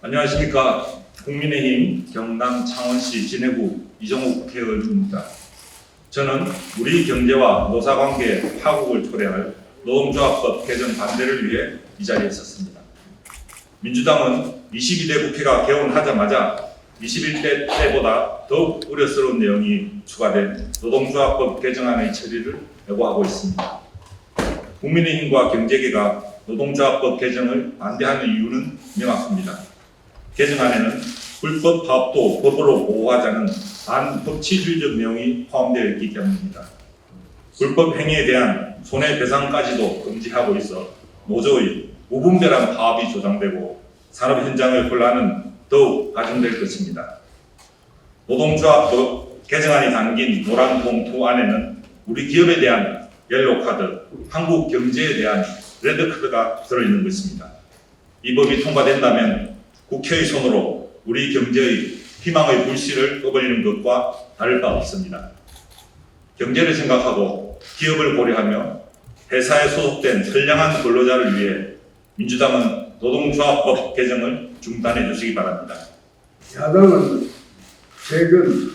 안녕하십니까. 국민의힘 경남 창원시 진해구 이정욱 국회의원입니다. 저는 우리 경제와 노사관계 파국을 초래할 노동조합법 개정 반대를 위해 이 자리에 섰습니다. 민주당은 22대 국회가 개원하자마자 21대 때보다 더욱 우려스러운 내용이 추가된 노동조합법 개정안의 처리를 예고하고 있습니다. 국민의힘과 경제계가 노동조합법 개정을 반대하는 이유는 명확합니다. 개정안에는 불법 파업도 법으로 보호하자는 반법치주의적 내용이 포함되어 있기 때문입니다. 불법 행위에 대한 손해배상까지도 금지하고 있어 노조의 무분별한 파업이 조장되고 산업 현장의 혼란은 더욱 가중될 것입니다. 노동조합법 개정안이 담긴 노란 봉투 안에는 우리 기업에 대한 옐로카드, 한국 경제에 대한 레드카드가 들어있는 것입니다. 이 법이 통과된다면 국회의 손으로 우리 경제의 희망의 불씨를 꺼버리는 것과 다를 바 없습니다. 경제를 생각하고 기업을 고려하며 회사에 소속된 선량한 근로자를 위해 민주당은 노동조합법 개정을 중단해 주시기 바랍니다. 야당은 최근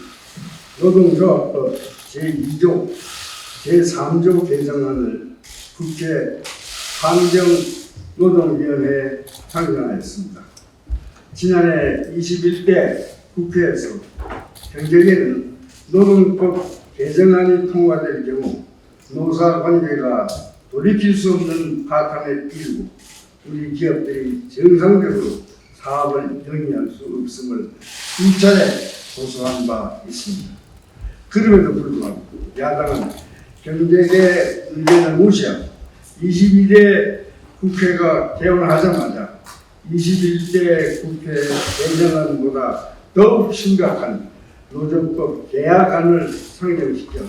노동조합법 제2조, 제3조 개정안을 국회 환경노동위원회에 상정하였습니다. 지난해 21대 국회에서 경제계는 노동법 개정안이 통과될 경우 노사관계가 돌이킬 수 없는 파탄에 이르고 우리 기업들이 정상적으로 사업을 영위할 수 없음을 수차례 호소한 바 있습니다. 그럼에도 불구하고 야당은 경제계 의견을 무시하고 22대 국회가 개원하자마자 21대 국회 개정안보다 더욱 심각한 노조법 개혁안을 상정시켜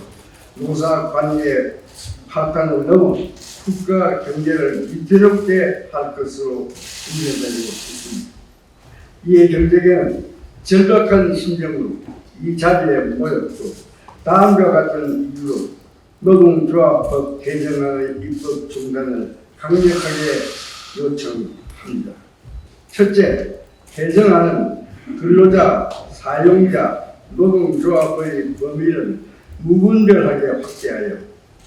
노사관계 파탄을 넘어 국가 경제를 위태롭게 할 것으로 우려되고 있습니다. 이에 경제계는 절박한 심정으로 이 자리에 모였고 다음과 같은 이유로 노동조합법 개정안의 입법 중단을 강력하게 요청합니다. 첫째, 개정안은 근로자, 사용자, 노동조합의 범위를 무분별하게 확대하여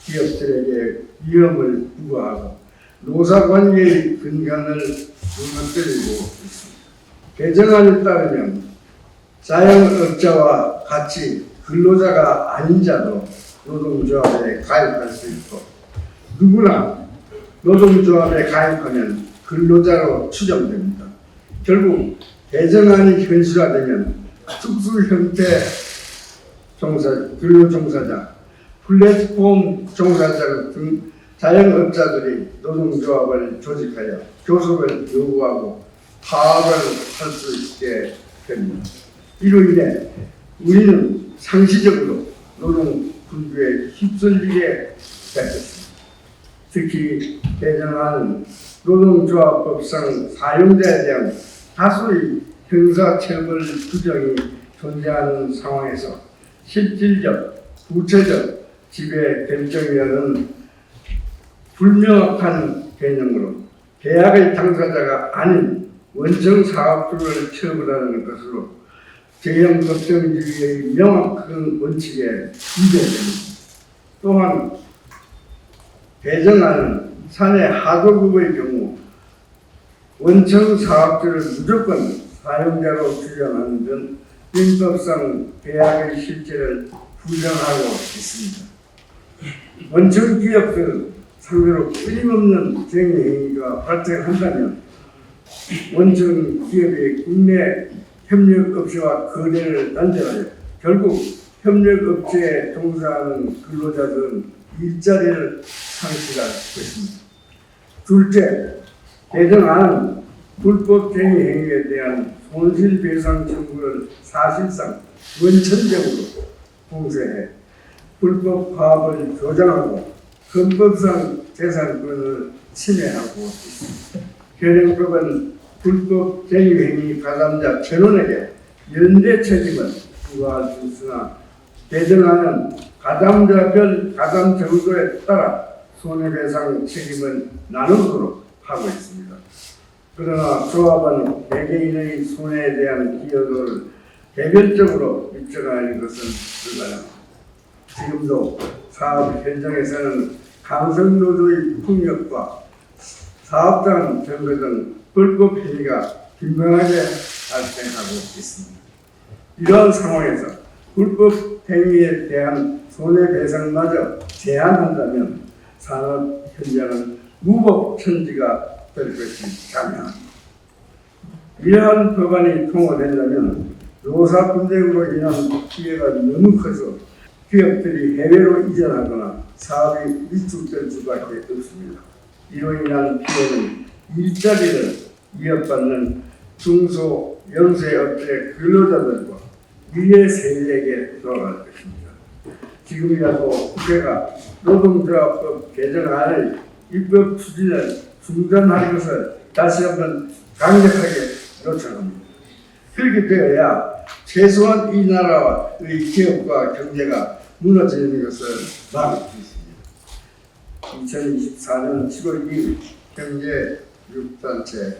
기업들에게 위험을 부과하고 노사관계의 근간을 무너뜨리고 있습니다. 개정안에 따르면 자영업자와 같이 근로자가 아닌 자도 노동조합에 가입할 수 있고 누구나 노동조합에 가입하면 근로자로 추정됩니다. 결국 개정안이 현실화되면 특수 형태 근로종사자, 플랫폼 종사자 등 자영업자들이 노동조합을 조직하여 교섭을 요구하고 파업을 할 수 있게 됩니다. 이로 인해 우리는 상시적으로 노동 불규에 휩쓸리게 됐습니다. 특히 개정안은 노동조합법상 사용자에 대한 다수의 형사처벌 규정이 존재하는 상황에서 실질적, 구체적 지배 결정이라는 불명확한 개념으로 계약의 당사자가 아닌 원청 사업주를 처벌하는 것으로 재형 법정주의의 명확한 원칙에 위배됩니다. 또한 개정안은 사내 하도급의 경우 원청 사업주를 무조건 사용자로 규정하는 등 민법상 계약의 실체를 부정하고 있습니다. 원청 기업들 상대로 끊임없는 쟁의 행위가 발생한다면 원청 기업의 국내 협력업체와 거래를 단절하여 결국 협력업체에 종사하는 근로자들은 일자리를 상실할 것입니다. 둘째, 개정안은 불법 쟁의 행위에 대한 손실배상 청구를 사실상 원천적으로 봉쇄해 불법 파업을 조장하고 헌법상 재산권을 침해하고 있습니다. 현행법은 불법 쟁의 행위 가담자 전원에게 연대 책임을 부과할 수 있으나 개정안은 가담자별 가담 정도에 따라 손해배상 책임을 나누도록 하고 있습니다. 그러나 조합은 개개인의 손해에 대한 기여도를 개별적으로 입증하는 것은 불가능합니다. 지금도 사업 현장에서는 강성노조의 폭력과 사업장 점거 등 불법 행위가 빈번하게 발생하고 있습니다. 이러한 상황에서 불법 행위에 대한 손해배상마저 제한한다면 산업 현장은 무법천지가 될 것이 자명합니다. 이러한 법안이 통과된다면 노사 분쟁으로 인한 피해가 너무 커서 기업들이 해외로 이전하거나 사업이 위축될 수밖에 없습니다. 이로 인한 피해는 일자리를 이어받는 중소 영세업체 근로자들과 미래 세대에게 돌아갈 것입니다. 지금이라도 국회가 노동조합법 개정안의 입법 추진을 중단할 것을 다시 한번 강력하게 요청합니다. 그렇게 되어야 최소한 이 나라의 기업과 경제가 무너지는 것을 막을 수 있습니다. 2024년 7월 2일 경제 6단체